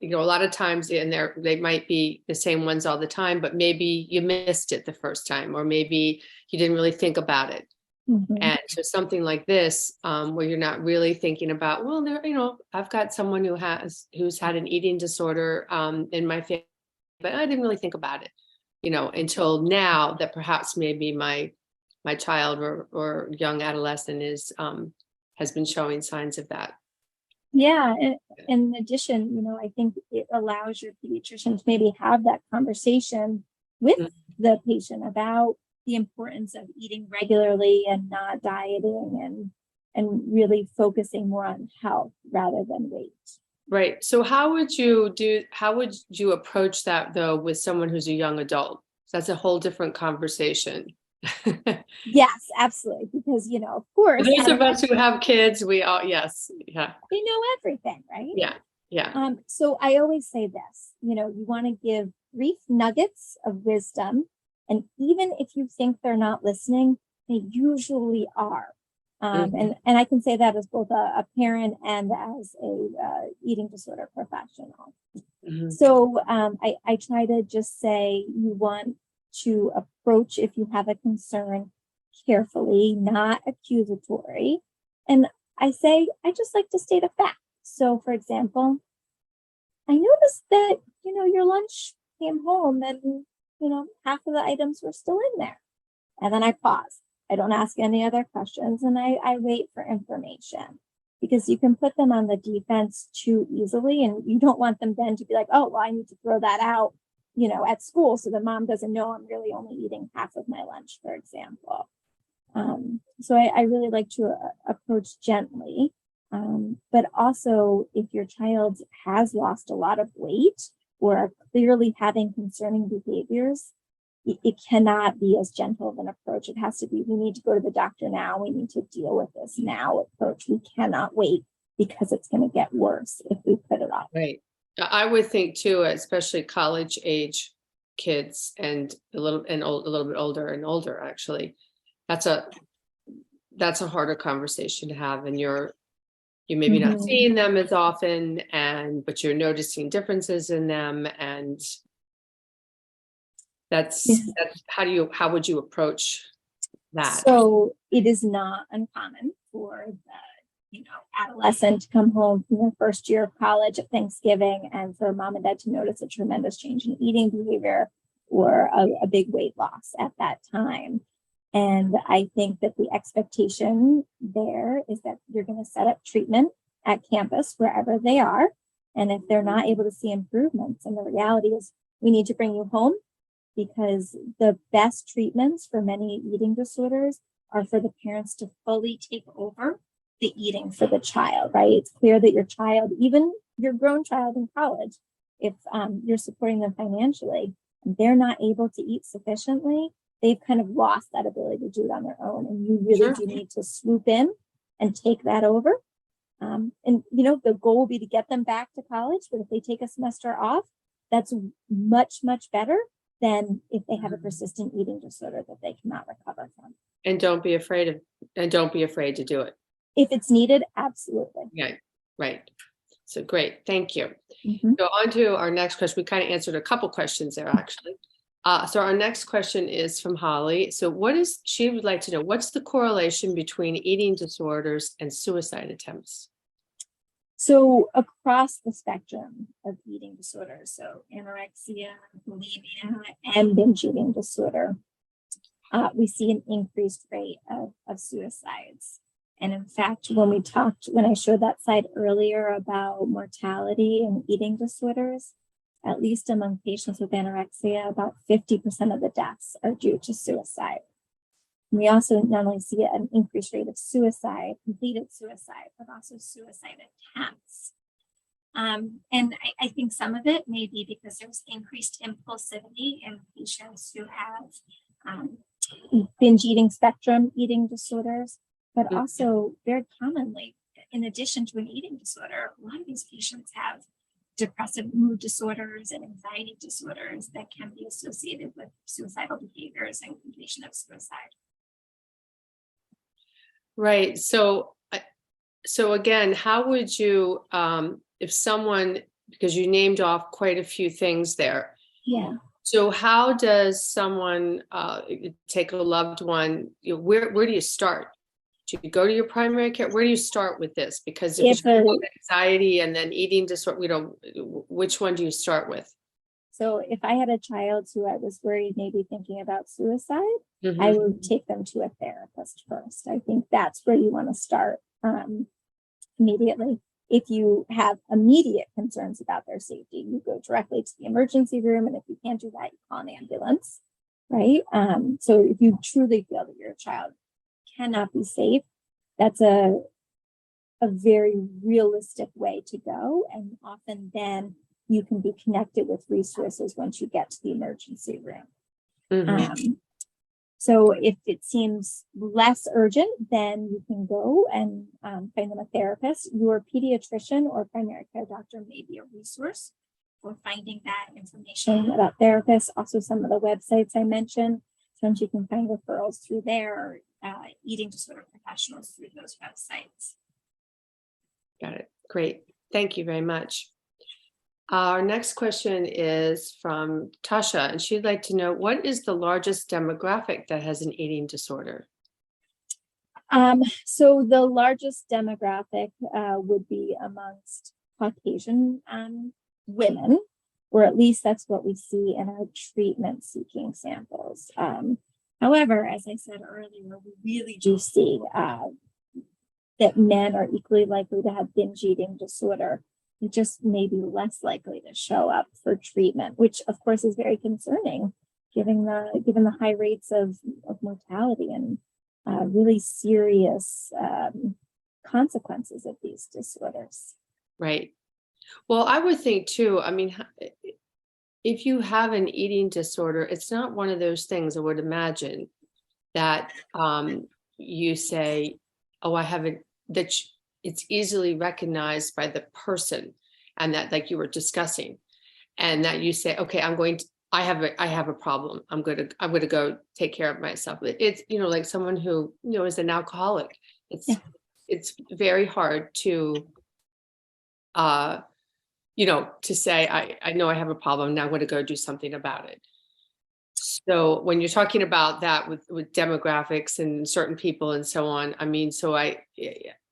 a lot of times in there, they might be the same ones all the time, but maybe you missed it the first time, or maybe you didn't really think about it. Mhm. And so something like this, where you're not really thinking about, well, there, I've got someone who's had an eating disorder in my family, but I didn't really think about it, until now that perhaps maybe my child or young adolescent has been showing signs of that. Yeah. And in addition, I think it allows your pediatrician to maybe have that conversation with Mhm. the patient about the importance of eating regularly and not dieting and really focusing more on health rather than weight. Right. So how would you approach that though with someone who's a young adult? That's a whole different conversation. Yes, absolutely. Because, of course, Those of us who have kids, we all, yes. Yeah. they know everything, right? Yeah. Yeah. So I always say this, you want to give brief nuggets of wisdom. And even if you think they're not listening, they usually are. Mhm. And I can say that as both a parent and as a eating disorder professional. Mhm. So I try to just say you want to approach if you have a concern carefully, not accusatory. And I say, I just like to state a fact. So, for example, I noticed that, your lunch came home and, half of the items were still in there. And then I pause. I don't ask any other questions and I wait for information because you can put them on the defense too easily. And you don't want them then to be like, oh, well, I need to throw that out, at school. So the mom doesn't know I'm really only eating half of my lunch, for example. So I really like to approach gently. But also, if your child has lost a lot of weight or are clearly having concerning behaviors, it cannot be as gentle of an approach. It has to be, we need to go to the doctor now. We need to deal with this now approach. We cannot wait because it's going to get worse if we put it off. Right. I would think too, especially college age kids and a little bit older and older, actually. That's a harder conversation to have. And you're maybe not Mhm. seeing them as often, but you're noticing differences in them. And Yeah. that's how would you approach that? So it is not uncommon for the adolescent to come home from their first year of college at Thanksgiving and for mom and dad to notice a tremendous change in eating behavior or a big weight loss at that time. And I think that the expectation there is that you're going to set up treatment at campus wherever they are. And if they're not able to see improvements, and the reality is we need to bring you home because the best treatments for many eating disorders are for the parents to fully take over the eating for the child, right? It's clear that your child, even your grown child in college, if you're supporting them financially, and they're not able to eat sufficiently, they've kind of lost that ability to do it on their own. And you really Sure. do need to swoop in and take that over. And, the goal will be to get them back to college, but if they take a semester off, that's much, much better than if they have a persistent eating disorder that they cannot recover from. And don't be afraid to do it. If it's needed, absolutely. Yeah, right. So great. Thank you. Mm-hmm. So on to our next question. We kind of answered a couple questions there, actually. So our next question is from Holly. So she would like to know, what's the correlation between eating disorders and suicide attempts? So across the spectrum of eating disorders, so anorexia, bulimia, and binge eating disorder, we see an increased rate of suicides. And in fact, when I showed that slide earlier about mortality and eating disorders, at least among patients with anorexia, about 50% of the deaths are due to suicide. And we also not only see an increased rate of suicide, completed suicide, but also suicide attempts. And I think some of it may be because there's increased impulsivity in patients who have binge eating spectrum eating disorders, but also very commonly, in addition to an eating disorder, a lot of these patients have depressive mood disorders and anxiety disorders that can be associated with suicidal behaviors and completion of suicide. Right. So again, how would you, if someone because you named off quite a few things there. Yeah. So how does someone take a loved one? Where do you start? Do you go to your primary care? Where do you start with this? Because if you have anxiety and then eating disorder, which one do you start with? So if I had a child who I was worried maybe thinking about suicide, I would take them to a therapist first. I think that's where you want to start immediately. If you have immediate concerns about their safety, you go directly to the emergency room. And if you can't do that, you call an ambulance, right? So if you truly feel that your child cannot be safe, that's a very realistic way to go. And often then you can be connected with resources once you get to the emergency room. So if it seems less urgent, then you can go and find them a therapist. Your pediatrician or primary care doctor may be a resource for finding that information about therapists. Also, some of the websites I mentioned, sometimes you can find referrals through there, or eating disorder professionals through those websites. Got it. Great. Thank you very much. Our next question is from Tasha, and she'd like to know, what is the largest demographic that has an eating disorder? So the largest demographic would be amongst Caucasian women, or at least that's what we see in our treatment-seeking samples. However, as I said earlier, we really do see that men are equally likely to have binge eating disorder. It just may be less likely to show up for treatment, which of course is very concerning, given the high rates of mortality and really serious consequences of these disorders. Right. Well, I would think too, I mean, if you have an eating disorder, it's not one of those things, I would imagine, that you say, oh, I have it, that it's easily recognized by the person, and that, like you were discussing, and that you say, okay, I have a problem. I'm going to go take care of myself. It's, like someone who, is an alcoholic. It's very hard to, to say, I know I have a problem. Now I'm going to go do something about it. So when you're talking about that with demographics and certain people and so on, I mean,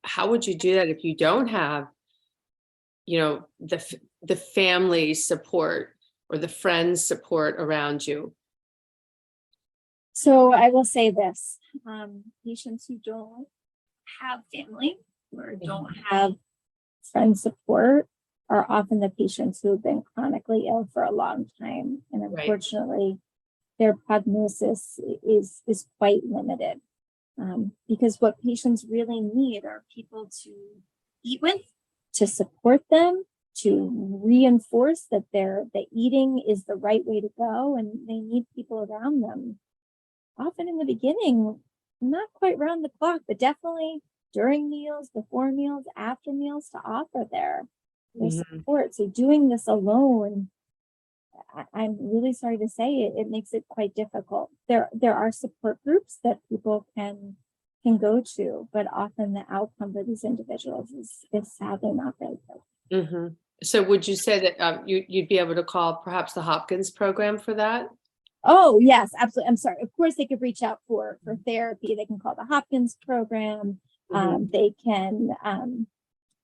how would you do that if you don't have, the family support or the friends support around you? So I will say this, patients who don't have family or don't have friend support are often the patients who have been chronically ill for a long time. And unfortunately, their prognosis is quite limited, because what patients really need are people to eat with, to support them, to reinforce that the eating is the right way to go, and they need people around them. Often in the beginning, not quite round the clock, but definitely during meals, before meals, after meals, to offer their support. So doing this alone, I'm really sorry to say it makes it quite difficult. There are support groups that people can go to, but often the outcome for these individuals is sadly not very good. So would you say that you'd be able to call perhaps the Hopkins program for that? Oh, yes, absolutely. I'm sorry. Of course, they could reach out for therapy. They can call the Hopkins program. They can,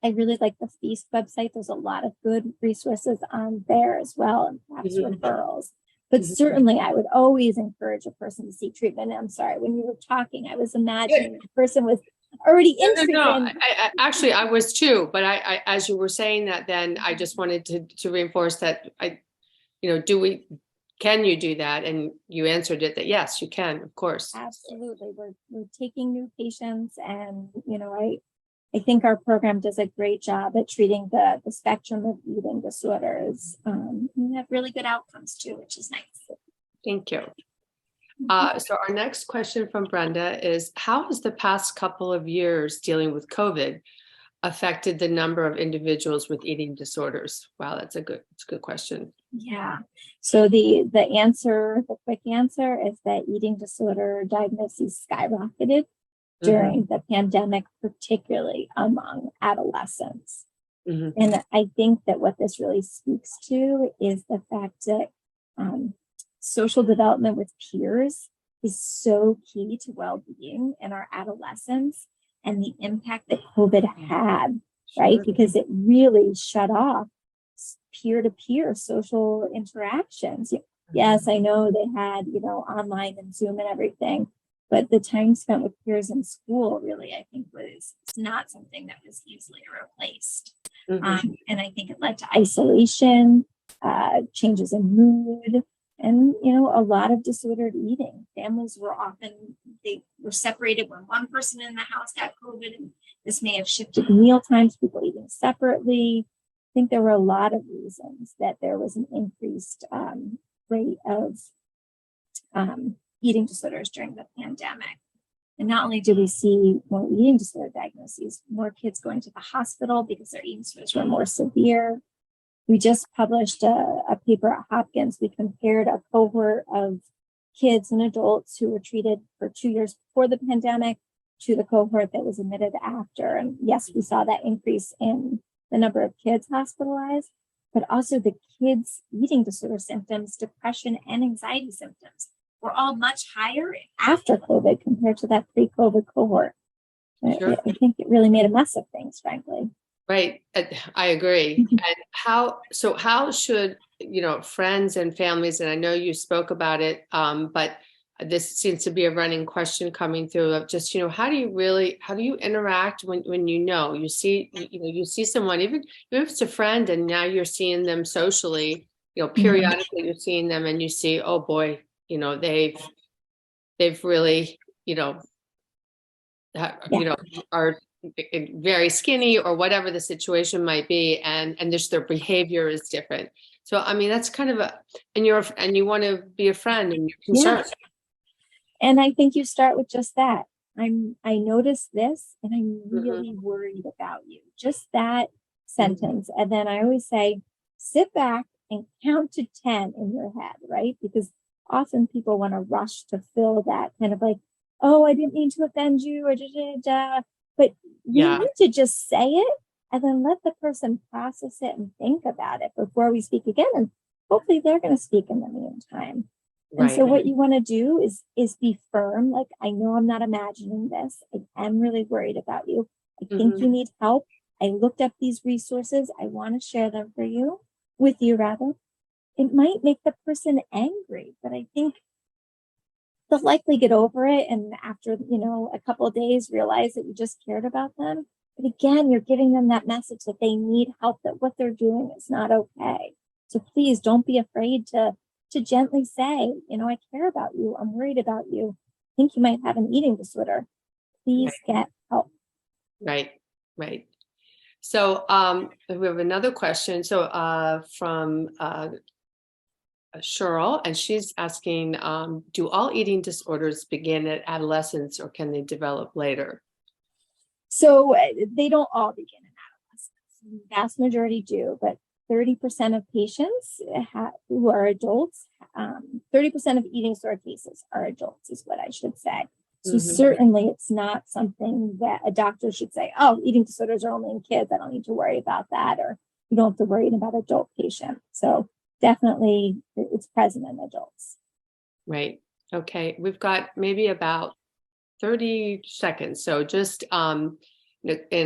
I really like the Feast website. There's a lot of good resources on there as well, and perhaps referrals. But certainly I would always encourage a person to seek treatment. I'm sorry, when you were talking, I was imagining the person was already in treatment. No, actually I was too, but I as you were saying that, then I just wanted to reinforce that can you do that? And you answered it that yes, you can, of course. Absolutely. We're taking new patients, and I think our program does a great job at treating the spectrum of eating disorders. We have really good outcomes too, which is nice. Thank you. So our next question from Brenda is, how has the past couple of years dealing with COVID affected the number of individuals with eating disorders? Wow, it's a good question. Yeah. So the quick answer is that eating disorder diagnoses skyrocketed during the pandemic, particularly among adolescents. Mhm. And I think that what this really speaks to is the fact that social development with peers is so key to well-being in our adolescence, and the impact that COVID had, right? Sure. Because it really shut off peer-to-peer social interactions. Yes, I know they had, online and Zoom and everything, but the time spent with peers in school really, I think, was not something that was easily replaced. Mhm. And I think it led to isolation, changes in mood, and a lot of disordered eating. Families were they were separated when one person in the house got COVID, and this may have shifted meal times, people eating separately. I think there were a lot of reasons that there was an increased rate of eating disorders during the pandemic. And not only do we see more eating disorder diagnoses, more kids going to the hospital because their eating disorders were more severe. We just published a paper at Hopkins. We compared a cohort of kids and adults who were treated for 2 years before the pandemic to the cohort that was admitted after. And yes, we saw that increase in the number of kids hospitalized, but also the kids' eating disorder symptoms, depression, and anxiety symptoms were all much higher after COVID compared to that pre-COVID cohort. Sure. I think it really made a mess of things, frankly. Right. I agree. And how should, friends and families, and I know you spoke about it, but this seems to be a running question coming through of just, how do you interact when you see someone, even if it's a friend and now you're seeing them socially, periodically you're seeing them and you see, oh boy, they've really, are very skinny or whatever the situation might be, and just their behavior is different. So I mean that's kind of and you want to be a friend and you're concerned. Yeah. And I think you start with just that. I noticed this and I'm really worried about you. Just that sentence. And then I always say, sit back and count to 10 in your head, right? Because often people want to rush to fill that kind of like, oh, I didn't mean to offend you or but we need to just say it and then let the person process it and think about it before we speak again. And hopefully they're going to speak in the meantime. And so what you want to do is be firm. Like, I know I'm not imagining this. I am really worried about you. I think you need help. I looked up these resources. I want to share them with you rather. It might make the person angry, but I think they'll likely get over it. And after, a couple of days, realize that you just cared about them. But again, you're giving them that message that they need help, that what they're doing is not okay. So please don't be afraid to gently say, I care about you. I'm worried about you. I think you might have an eating disorder. Please get help. Right. So we have another question. So from Cheryl, and she's asking, do all eating disorders begin at adolescence or can they develop later? So they don't all begin in adolescence. The vast majority do, but 30% of patients who are adults, 30% of eating disorder cases are adults, is what I should say. So certainly it's not something that a doctor should say, oh, eating disorders are only in kids. I don't need to worry about that. Or you don't have to worry about adult patients. So definitely it's present in adults. Right. Okay. We've got maybe about 30 seconds. So just in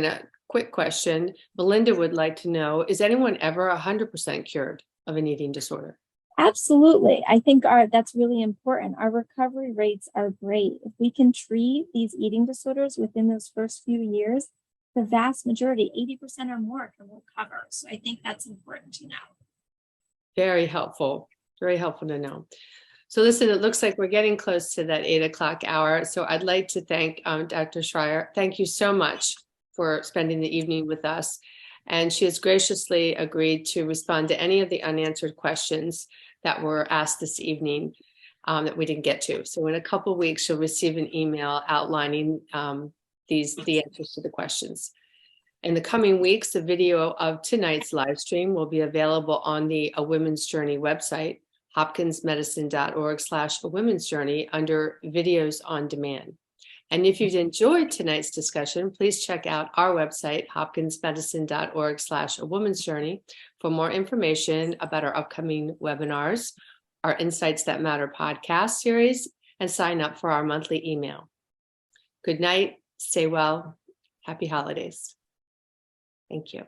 a quick question, Belinda would like to know, is anyone ever 100% cured of an eating disorder? Absolutely. I think that's really important. Our recovery rates are great. If we can treat these eating disorders within those first few years, the vast majority, 80% or more, can recover. So I think that's important to know. Very helpful. Very helpful to know. So listen, it looks like we're getting close to that 8 o'clock hour. So I'd like to thank Dr. Schreyer. Thank you so much for spending the evening with us. And she has graciously agreed to respond to any of the unanswered questions that were asked this evening that we didn't get to. So in a couple of weeks, you'll receive an email outlining the answers to the questions. In the coming weeks, the video of tonight's live stream will be available on the A Women's Journey website, hopkinsmedicine.org/A Women's Journey under videos on demand. And if you've enjoyed tonight's discussion, please check out our website, hopkinsmedicine.org/A Woman's Journey, for more information about our upcoming webinars, our Insights That Matter podcast series, and sign up for our monthly email. Good night, stay well, happy holidays. Thank you.